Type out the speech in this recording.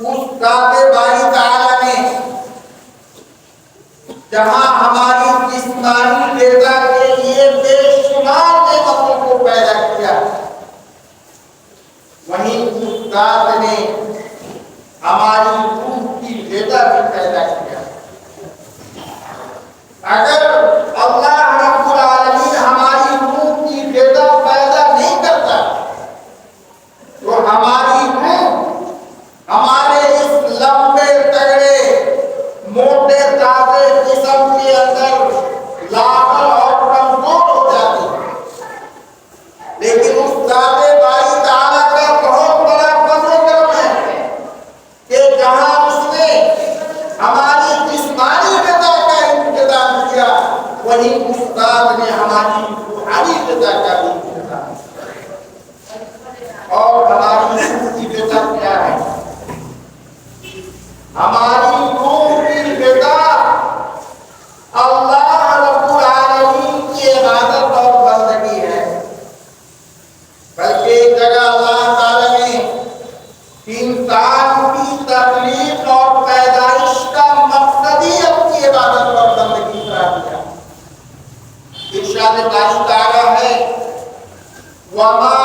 اس ذات باری تعالیٰ نے جہاں ہماری جسمانی غذا کے لیے بے شمار نعمتوں کو پیدا کیا، وہیں اس ذات نے ہماری روح کی غذا بھی پیدا کیا۔ اگر اللہ رب العالمین ہماری روح کی غذا پیدا نہیں کرتا تو ہماری روح ہمارے اس لمبے تگڑے موٹے تازے جسم کے اندر لاغر اور کمزور ہو جاتی، لیکن اس ذات باری تعالیٰ کا بہت بڑا فضل و کرم ہے کہ جہاں اس نے ہماری جسمانی غذا کا انتظام کیا، وہیں اس ذات نے ہماری روحانی غذا کا بھی انتظام کیا۔ اور ہماری روح کی غذا کیا ہے؟ ہماری روح کی غذا اللہ رب العالمین کی عبادت اور بندگی ہے۔ بلکہ ایک جگہ اللہ تعالیٰ نے انسان کی تخلیق اور پیدائش کا مقصد ہی اپنی عبادت اور بندگی قرار دیا۔ ارشاد باری تعالیٰ ہے وَمَا